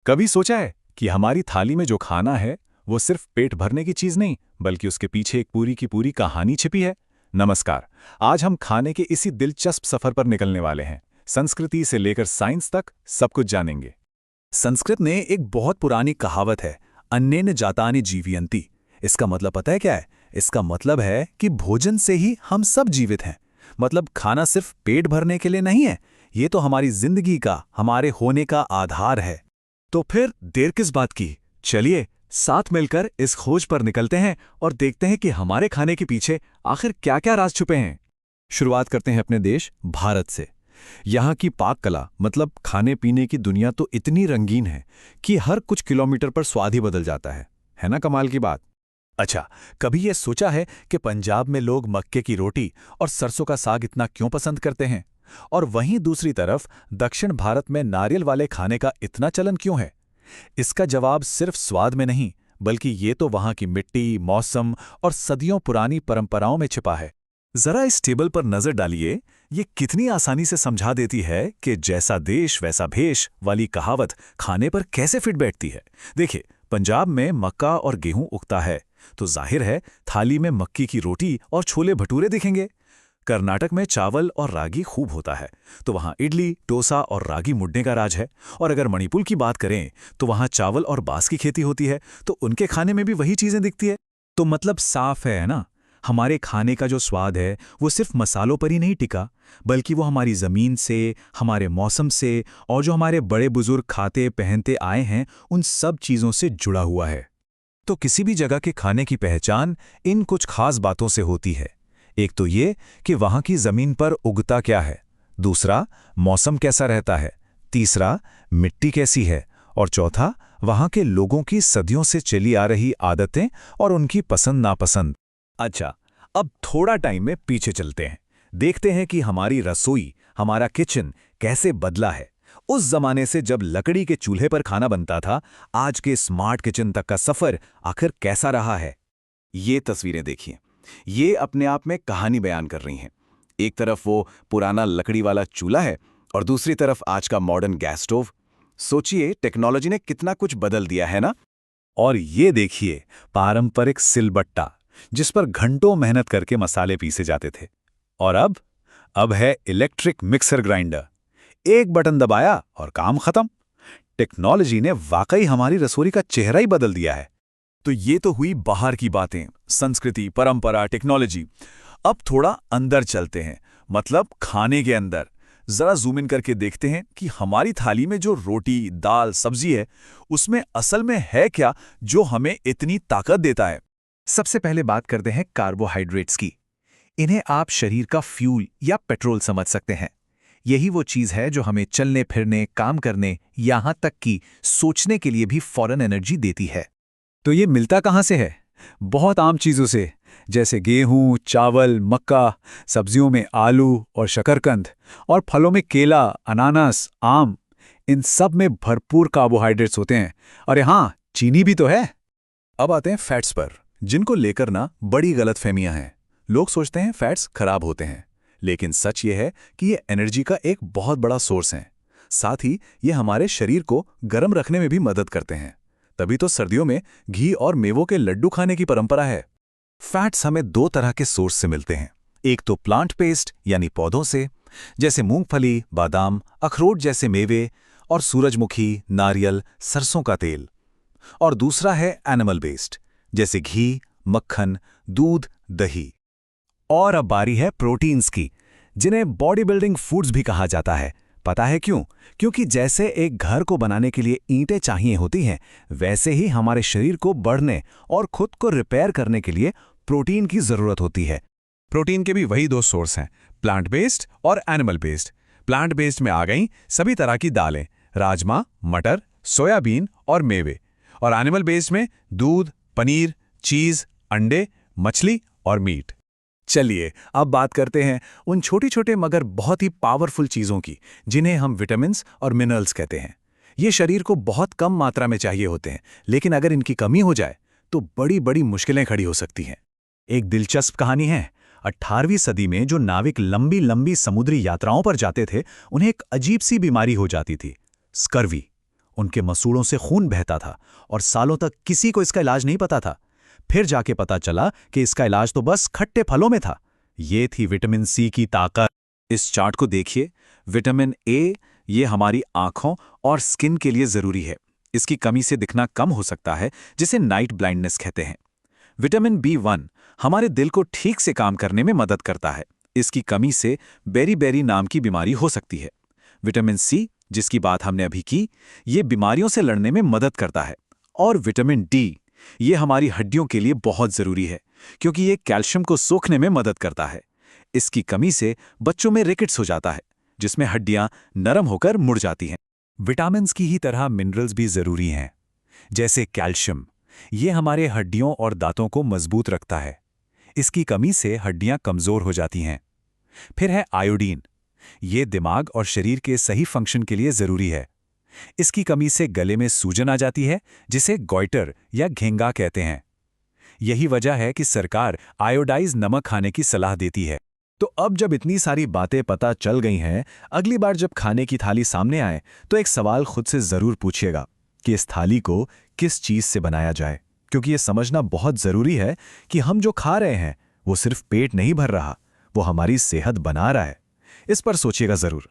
कभी सोचा है कि हमारी थाली में जो खाना है वो सिर्फ पेट भरने की चीज नहीं, बल्कि उसके पीछे एक पूरी की पूरी कहानी छिपी है। नमस्कार। आज हम खाने के इसी दिलचस्प सफर पर निकलने वाले हैं। संस्कृति से लेकर साइंस तक सब कुछ जानेंगे। संस्कृत में एक बहुत पुरानी कहावत है, अन्नेन जातानि जीवयन्ति। इसका मतलब पता है क्या है? इसका मतलब है कि भोजन से ही हम सब जीवित हैं। मतलब खाना सिर्फ पेट भरने के लिए नहीं है, ये तो हमारी जिंदगी का, हमारे होने का आधार है। तो फिर देर किस बात की, चलिए साथ मिलकर इस खोज पर निकलते हैं और देखते हैं कि हमारे खाने के पीछे आखिर क्या क्या राज छुपे हैं। शुरुआत करते हैं अपने देश भारत से। यहाँ की पाक कला मतलब खाने पीने की दुनिया तो इतनी रंगीन है कि हर कुछ किलोमीटर पर स्वाद ही बदल जाता है ना कमाल की बात। अच्छा, कभी ये सोचा है कि पंजाब में लोग मक्के की रोटी और सरसों का साग इतना क्यों पसंद करते हैं, और वहीं दूसरी तरफ दक्षिण भारत में नारियल वाले खाने का इतना चलन क्यों है? इसका जवाब सिर्फ स्वाद में नहीं, बल्कि ये तो वहाँ की मिट्टी, मौसम और सदियों पुरानी परंपराओं में छिपा है। जरा इस टेबल पर नजर डालिए, ये कितनी आसानी से समझा देती है कि जैसा देश वैसा भेष वाली कहावत खाने पर कैसे फिट बैठती है। देखिए, पंजाब में मक्का और गेहूं उगता है, तो जाहिर है थाली में मक्की की रोटी और छोले भटूरे दिखेंगे। कर्नाटक में चावल और रागी खूब होता है, तो वहाँ इडली, डोसा और रागी मुड्डे का राज है। और अगर मणिपुर की बात करें तो वहाँ चावल और बांस की खेती होती है, तो उनके खाने में भी वही चीजें दिखती है। तो मतलब साफ है ना, हमारे खाने का जो स्वाद है वो सिर्फ मसालों पर ही नहीं टिका, बल्कि वो हमारी ज़मीन से, हमारे मौसम से और जो हमारे बड़े बुजुर्ग खाते पहनते आए हैं उन सब चीज़ों से जुड़ा हुआ है। तो किसी भी जगह के खाने की पहचान इन कुछ खास बातों से होती है। एक तो ये कि वहाँ की ज़मीन पर उगता क्या है, दूसरा मौसम कैसा रहता है, तीसरा मिट्टी कैसी है, और चौथा वहाँ के लोगों की सदियों से चली आ रही आदतें और उनकी पसंद नापसंद। अच्छा, अब थोड़ा टाइम में पीछे चलते हैं, देखते हैं कि हमारी रसोई, हमारा किचन कैसे बदला है। उस जमाने से जब लकड़ी के चूल्हे पर खाना बनता था, आज के स्मार्ट किचन तक का सफर आखिर कैसा रहा है। ये तस्वीरें देखिए, ये अपने आप में कहानी बयान कर रही हैं। एक तरफ वो पुराना लकड़ी वाला चूल्हा है और दूसरी तरफ आज का मॉडर्न गैस स्टोव। सोचिए टेक्नोलॉजी ने कितना कुछ बदल दिया है ना। और ये देखिए पारंपरिक सिलबट्टा, जिस पर घंटों मेहनत करके मसाले पीसे जाते थे। और अब है इलेक्ट्रिक मिक्सर ग्राइंडर, एक बटन दबाया और काम खत्म। टेक्नोलॉजी ने वाकई हमारी रसोई का चेहरा ही बदल दिया है। तो ये तो हुई बाहर की बातें, संस्कृति, परंपरा, टेक्नोलॉजी। अब थोड़ा अंदर चलते हैं, मतलब खाने के अंदर। जरा जूम इन करके देखते हैं कि हमारी थाली में जो रोटी, दाल, सब्जी है, उसमें असल में है क्या जो हमें इतनी ताकत देता है। सबसे पहले बात करते हैं कार्बोहाइड्रेट्स की। इन्हें आप शरीर का फ्यूल या पेट्रोल समझ सकते हैं। यही वो चीज़ है जो हमें चलने फिरने, काम करने, यहाँ तक कि सोचने के लिए भी फौरन एनर्जी देती है। तो ये मिलता कहाँ से है? बहुत आम चीज़ों से, जैसे गेहूं, चावल, मक्का, सब्जियों में आलू और शकरकंद, और फलों में केला, अनानास, आम। इन सब में भरपूर कार्बोहाइड्रेट्स होते हैं। और यहाँ चीनी भी तो है। अब आते हैं फैट्स पर, जिनको लेकर ना बड़ी गलतफहमियां हैं। लोग सोचते हैं फैट्स खराब होते हैं, लेकिन सच ये है कि ये एनर्जी का एक बहुत बड़ा सोर्स है। साथ ही ये हमारे शरीर को गर्म रखने में भी मदद करते हैं। तभी तो सर्दियों में घी और मेवों के लड्डू खाने की परंपरा है। फैट्स हमें दो तरह के सोर्स से मिलते हैं। एक तो प्लांट बेस्ड यानी पौधों से, जैसे मूंगफली, बादाम, अखरोट जैसे मेवे, और सूरजमुखी, नारियल, सरसों का तेल। और दूसरा है एनिमल बेस्ड, जैसे घी, मक्खन, दूध, दही। और अब बारी है प्रोटीन्स की, जिन्हें बॉडी बिल्डिंग फूड्स भी कहा जाता है। पता है क्यों? क्योंकि जैसे एक घर को बनाने के लिए ईंटें चाहिए होती हैं, वैसे ही हमारे शरीर को बढ़ने और खुद को रिपेयर करने के लिए प्रोटीन की जरूरत होती है। प्रोटीन के भी वही दो सोर्स हैं, प्लांट बेस्ड और एनिमल बेस्ड। प्लांट बेस्ड में आ गई सभी तरह की दालें, राजमा, मटर, सोयाबीन और मेवे। और एनिमल बेस्ड में दूध, पनीर, चीज, अंडे, मछली और मीट। चलिए अब बात करते हैं उन छोटी छोटे मगर बहुत ही पावरफुल चीज़ों की, जिन्हें हम विटामिन्स और मिनरल्स कहते हैं। ये शरीर को बहुत कम मात्रा में चाहिए होते हैं, लेकिन अगर इनकी कमी हो जाए तो बड़ी बड़ी मुश्किलें खड़ी हो सकती हैं। एक दिलचस्प कहानी है। 18वीं सदी में जो नाविक लंबी लंबी समुद्री यात्राओं पर जाते थे, उन्हें एक अजीब सी बीमारी हो जाती थी, स्कर्वी। उनके मसूड़ों से खून बहता था और सालों तक किसी को इसका इलाज नहीं पता था। फिर जाके पता चला कि इसका इलाज तो बस खट्टे फलों में था। ये थी विटामिन सी की ताकत। इस चार्ट को देखिए। विटामिन ए ये हमारी आंखों और स्किन के लिए जरूरी है। इसकी कमी से दिखना कम हो सकता है, जिसे नाइट ब्लाइंडनेस कहते हैं। विटामिन B1 हमारे दिल को ठीक से काम करने में मदद करता है। इसकी कमी से बेरी-बेरी नाम की बीमारी हो सकती है। विटामिन सी, जिसकी बात हमने अभी की, ये बीमारियों से लड़ने में मदद करता है। और विटामिन डी ये हमारी हड्डियों के लिए बहुत जरूरी है, क्योंकि ये कैल्शियम को सोखने में मदद करता है। इसकी कमी से बच्चों में रिकेट्स हो जाता है, जिसमें हड्डियां नरम होकर मुड़ जाती हैं। विटामिन्स की ही तरह मिनरल्स भी जरूरी हैं, जैसे कैल्शियम। ये हमारे हड्डियों और दांतों को मजबूत रखता है। इसकी कमी से हड्डियां कमजोर हो जाती हैं। फिर है आयोडीन। ये दिमाग और शरीर के सही फंक्शन के लिए जरूरी है। इसकी कमी से गले में सूजन आ जाती है, जिसे गॉइटर या घेंगा कहते हैं। यही वजह है कि सरकार आयोडाइज नमक खाने की सलाह देती है। तो अब जब इतनी सारी बातें पता चल गई हैं, अगली बार जब खाने की थाली सामने आए तो एक सवाल खुद से जरूर पूछिएगा कि इस थाली को किस चीज से बनाया जाए, क्योंकि ये समझना बहुत जरूरी है कि हम जो खा रहे हैं वो सिर्फ पेट नहीं भर रहा, वो हमारी सेहत बना रहा है। इस पर सोचिएगा जरूर।